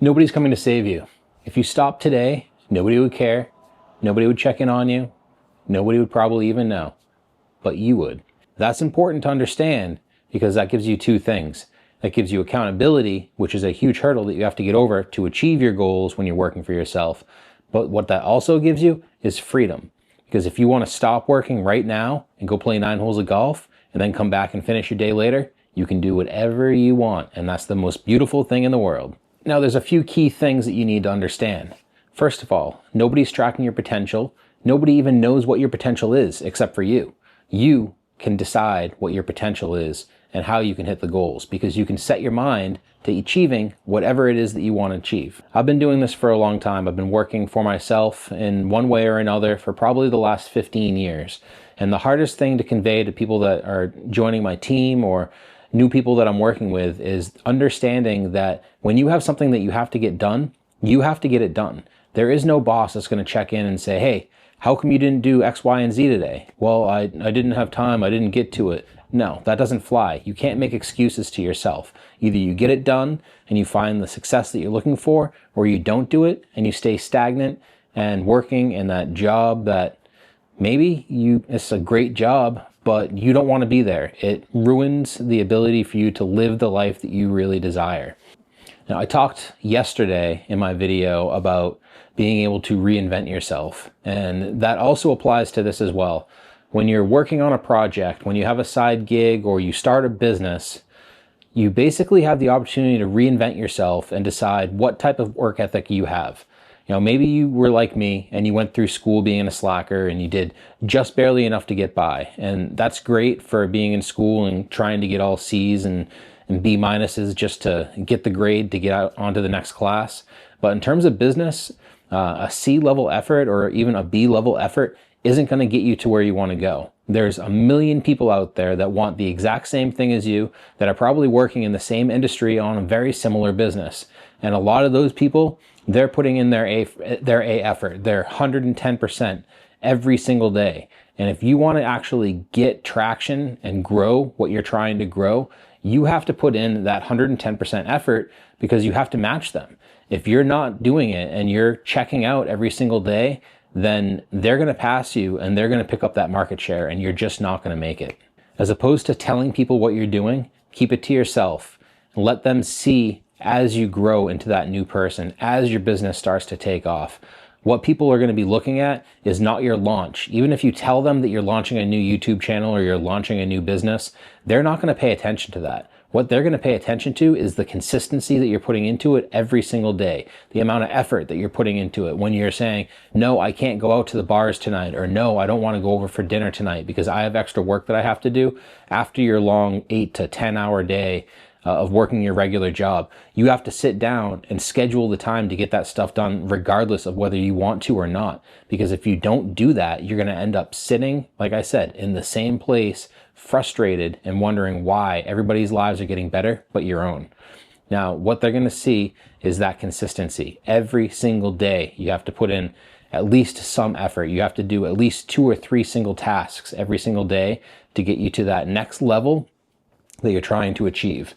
Nobody's coming to save you. If you stopped today, nobody would care. Nobody would check in on you. Nobody would probably even know. But you would. That's important to understand because that gives you two things. That gives you accountability, which is a huge hurdle that you have to get over to achieve your goals when you're working for yourself. But what that also gives you is freedom. Because if you want to stop working right now and go play 9 holes of golf and then come back and finish your day later, you can do whatever you want. And that's the most beautiful thing in the world. Now, there's a few key things that you need to understand. First of all, nobody's tracking your potential. Nobody even knows what your potential is except for you. You can decide what your potential is and how you can hit the goals because you can set your mind to achieving whatever it is that you want to achieve. I've been doing this for a long time. I've been working for myself in one way or another for probably the last 15 years. And the hardest thing to convey to people that are joining my team or new people that I'm working with is understanding that when you have something that you have to get done, you have to get it done. There is no boss that's going to check in and say, hey, how come you didn't do X, Y, and Z today? Well, I didn't have time. I didn't get to it. No, that doesn't fly. You can't make excuses to yourself. Either you get it done and you find the success that you're looking for, or you don't do it and you stay stagnant and working in that job that maybe it's a great job, but you don't want to be there. It ruins the ability for you to live the life that you really desire. Now, I talked yesterday in my video about being able to reinvent yourself, and that also applies to this as well. When you're working on a project, when you have a side gig or you start a business, you basically have the opportunity to reinvent yourself and decide what type of work ethic you have. You know, maybe you were like me and you went through school being a slacker and you did just barely enough to get by. And that's great for being in school and trying to get all C's and B minuses just to get the grade to get out onto the next class. But in terms of business, a C level effort or even a B level effort isn't going to get you to where you want to go. There's a million people out there that want the exact same thing as you, that are probably working in the same industry on a very similar business. And a lot of those people, they're putting in their A effort, their 110% every single day. And if you want to actually get traction and grow what you're trying to grow, you have to put in that 110% effort because you have to match them. If you're not doing it and you're checking out every single day, then they're going to pass you and they're going to pick up that market share and you're just not going to make it. As opposed to telling people what you're doing, keep it to yourself and let them see as you grow into that new person, as your business starts to take off. What people are going to be looking at is not your launch. Even if you tell them that you're launching a new YouTube channel or you're launching a new business, they're not going to pay attention to that. What they're going to pay attention to is the consistency that you're putting into it every single day, the amount of effort that you're putting into it. When you're saying, no, I can't go out to the bars tonight, or no, I don't want to go over for dinner tonight because I have extra work that I have to do. After your long 8 to 10 hour day of working your regular job, you have to sit down and schedule the time to get that stuff done regardless of whether you want to or not. Because if you don't do that, you're going to end up sitting, like I said, in the same place, frustrated and wondering why everybody's lives are getting better but your own. Now, what they're going to see is that consistency. Every single day, you have to put in at least some effort. You have to do at least 2 or 3 single tasks every single day to get you to that next level that you're trying to achieve.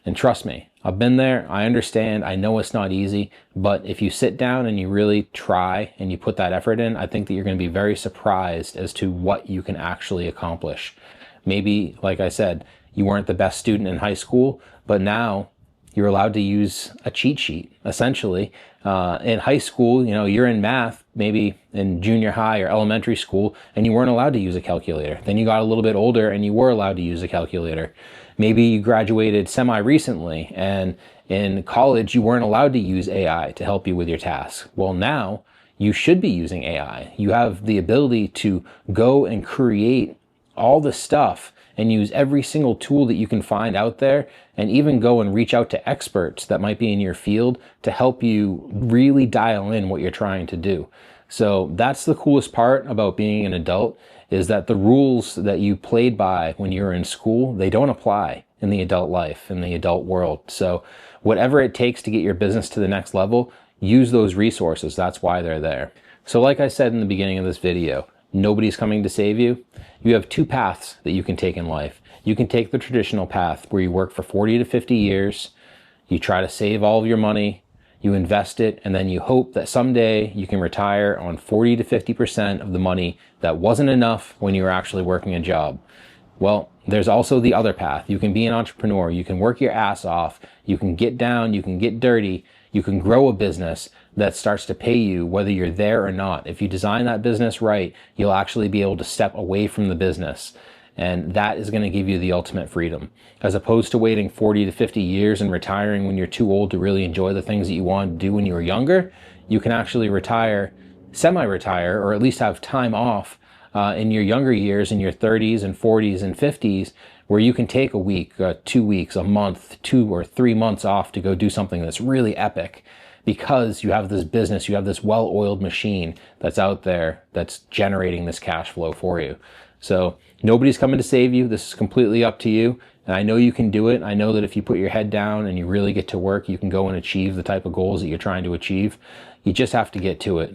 And trust me, I've been there. I understand. I know it's not easy, but if you sit down and you really try and you put that effort in, I think that you're going to be very surprised as to what you can actually accomplish. Maybe, like I said, you weren't the best student in high school, but now you're allowed to use a cheat sheet, essentially. In high school, you know, you're in math, maybe in junior high or elementary school, and you weren't allowed to use a calculator. Then you got a little bit older and you were allowed to use a calculator. Maybe you graduated semi-recently and in college you weren't allowed to use AI to help you with your tasks. Well, now you should be using AI. You have the ability to go and create all the stuff and use every single tool that you can find out there, and even go and reach out to experts that might be in your field to help you really dial in what you're trying to do. So that's the coolest part about being an adult, is that the rules that you played by when you were in school, they don't apply in the adult life, in the adult world. So whatever it takes to get your business to the next level, use those resources. That's why they're there. So like I said in the beginning of this video, nobody's coming to save you. You have 2 paths that you can take in life. You can take the traditional path where you work for 40 to 50 years, you try to save all of your money, you invest it, and then you hope that someday you can retire on 40 to 50% of the money that wasn't enough when you were actually working a job. Well, there's also the other path. You can be an entrepreneur. You can work your ass off. You can get down. You can get dirty. You can grow a business that starts to pay you whether you're there or not. If you design that business right, you'll actually be able to step away from the business. And that is going to give you the ultimate freedom. As opposed to waiting 40 to 50 years and retiring when you're too old to really enjoy the things that you wanted to do when you were younger, you can actually retire, semi-retire, or at least have time off in your younger years, in your 30s and 40s and 50s, where you can take a week, 2 weeks, a month, 2 or 3 months off to go do something that's really epic, because you have this business, you have this well-oiled machine that's out there that's generating this cash flow for you. So nobody's coming to save you. This is completely up to you. And I know you can do it. I know that if you put your head down and you really get to work, you can go and achieve the type of goals that you're trying to achieve. You just have to get to it.